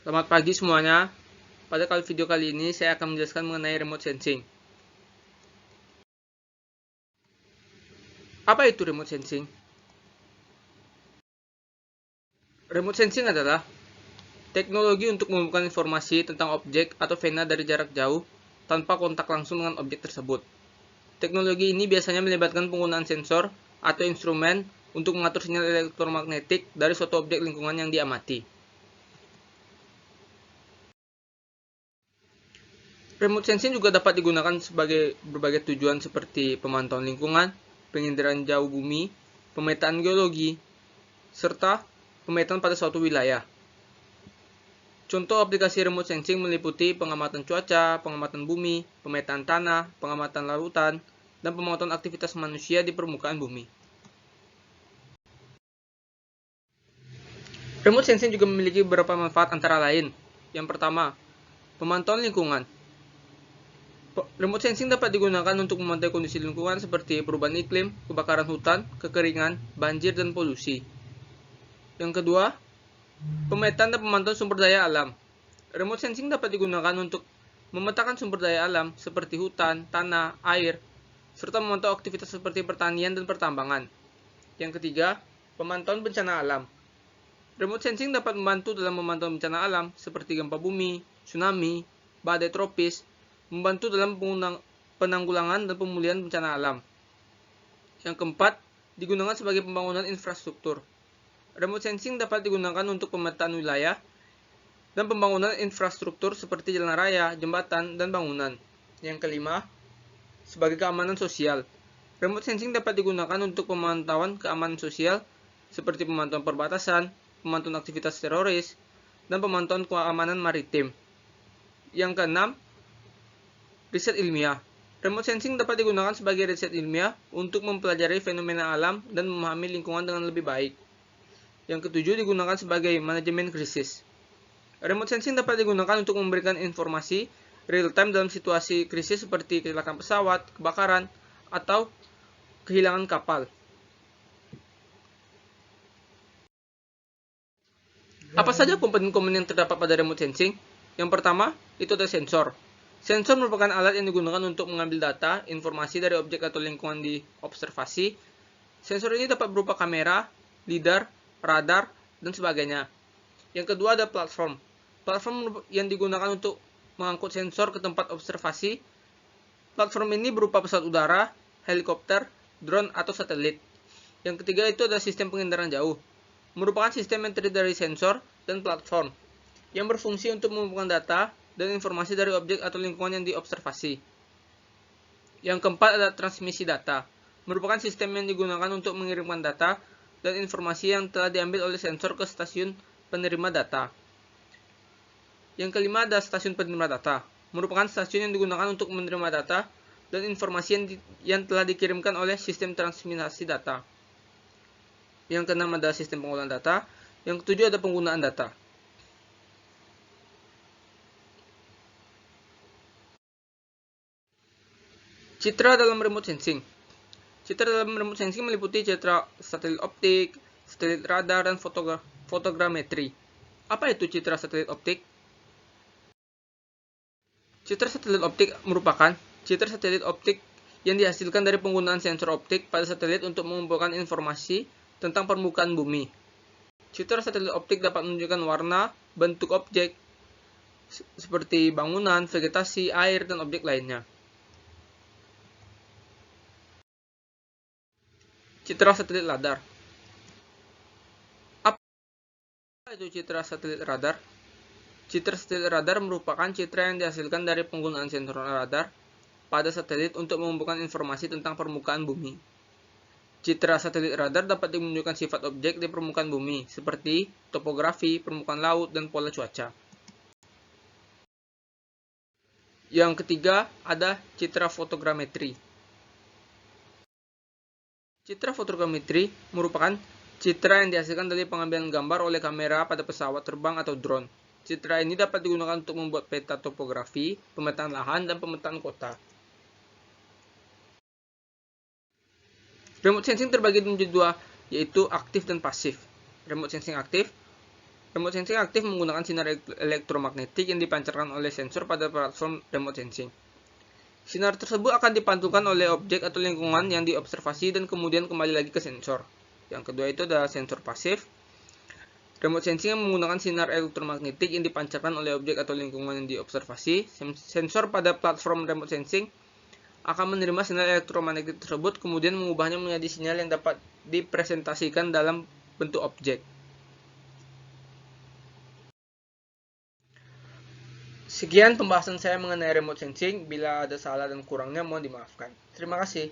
Selamat pagi semuanya. Pada video kali ini saya akan menjelaskan mengenai remote sensing. Apa itu remote sensing? Remote sensing adalah teknologi untuk mengumpulkan informasi tentang objek atau fenomena dari jarak jauh tanpa kontak langsung dengan objek tersebut. Teknologi ini biasanya melibatkan penggunaan sensor atau instrumen untuk mengatur sinyal elektromagnetik dari suatu objek lingkungan yang diamati. Remote sensing juga dapat digunakan sebagai berbagai tujuan seperti pemantauan lingkungan, penginderaan jauh bumi, pemetaan geologi, serta pemetaan pada suatu wilayah. Contoh aplikasi remote sensing meliputi pengamatan cuaca, pengamatan bumi, pemetaan tanah, pengamatan lautan, dan pemantauan aktivitas manusia di permukaan bumi. Remote sensing juga memiliki beberapa manfaat antara lain. Yang pertama, pemantauan lingkungan. Remote sensing dapat digunakan untuk memantau kondisi lingkungan seperti perubahan iklim, kebakaran hutan, kekeringan, banjir, dan polusi. Yang kedua, pemetaan dan pemantauan sumber daya alam. Remote sensing dapat digunakan untuk memetakan sumber daya alam seperti hutan, tanah, air, serta memantau aktivitas seperti pertanian dan pertambangan. Yang ketiga, pemantauan bencana alam. Remote sensing dapat membantu dalam memantau bencana alam seperti gempa bumi, tsunami, badai tropis, membantu dalam penanggulangan dan pemulihan bencana alam. Yang keempat, digunakan sebagai pembangunan infrastruktur. Remote sensing dapat digunakan untuk pemetaan wilayah dan pembangunan infrastruktur seperti jalan raya, jembatan, dan bangunan. Yang kelima, sebagai keamanan sosial. Remote sensing dapat digunakan untuk pemantauan keamanan sosial seperti pemantauan perbatasan, pemantauan aktivitas teroris, dan pemantauan keamanan maritim. Yang keenam, riset ilmiah. Remote sensing dapat digunakan sebagai riset ilmiah untuk mempelajari fenomena alam dan memahami lingkungan dengan lebih baik. Yang ketujuh, digunakan sebagai manajemen krisis. Remote sensing dapat digunakan untuk memberikan informasi real-time dalam situasi krisis seperti kecelakaan pesawat, kebakaran, atau kehilangan kapal. Apa saja komponen-komponen yang terdapat pada remote sensing? Yang pertama, itu ada sensor. Sensor merupakan alat yang digunakan untuk mengambil data, informasi dari objek atau lingkungan di observasi. Sensor ini dapat berupa kamera, lidar, radar, dan sebagainya. Yang kedua ada platform. Platform yang digunakan untuk mengangkut sensor ke tempat observasi. Platform ini berupa pesawat udara, helikopter, drone, atau satelit. Yang ketiga itu adalah sistem penginderaan jauh. Merupakan sistem yang terdiri dari sensor dan platform yang berfungsi untuk mengumpulkan data dan informasi dari objek atau lingkungan yang diobservasi. Yang keempat adalah transmisi data. Merupakan sistem yang digunakan untuk mengirimkan data dan informasi yang telah diambil oleh sensor ke stasiun penerima data. Yang kelima adalah stasiun penerima data. Merupakan stasiun yang digunakan untuk menerima data dan informasi yang telah dikirimkan oleh sistem transmisi data. Yang keenam adalah sistem pengolahan data. Yang ketujuh ada penggunaan data. Citra dalam remote sensing. Citra dalam remote sensing meliputi citra satelit optik, satelit radar, dan fotogrametri. Apa itu citra satelit optik? Citra satelit optik merupakan citra satelit optik yang dihasilkan dari penggunaan sensor optik pada satelit untuk mengumpulkan informasi tentang permukaan bumi. Citra satelit optik dapat menunjukkan warna, bentuk objek, seperti bangunan, vegetasi, air, dan objek lainnya. Citra satelit radar. Apa itu citra satelit radar? Citra satelit radar merupakan citra yang dihasilkan dari penggunaan sensor radar pada satelit untuk mengumpulkan informasi tentang permukaan bumi. Citra satelit radar dapat menunjukkan sifat objek di permukaan bumi, seperti topografi, permukaan laut, dan pola cuaca. Yang ketiga ada citra fotogrametri. Citra fotogrametri merupakan citra yang dihasilkan dari pengambilan gambar oleh kamera pada pesawat terbang atau drone. Citra ini dapat digunakan untuk membuat peta topografi, pemetaan lahan, dan pemetaan kota. Remote sensing terbagi menjadi dua, yaitu aktif dan pasif. Remote sensing aktif Remote sensing aktif menggunakan sinar elektromagnetik yang dipancarkan oleh sensor pada platform remote sensing. Sinar tersebut akan dipantulkan oleh objek atau lingkungan yang diobservasi dan kemudian kembali lagi ke sensor. Yang kedua itu adalah sensor pasif. Remote sensing yang menggunakan sinar elektromagnetik yang dipancarkan oleh objek atau lingkungan yang diobservasi. Sensor pada platform remote sensing akan menerima sinar elektromagnetik tersebut, kemudian mengubahnya menjadi sinyal yang dapat dipresentasikan dalam bentuk objek. Sekian pembahasan saya mengenai remote sensing. Bila ada salah dan kurangnya mohon dimaafkan. Terima kasih.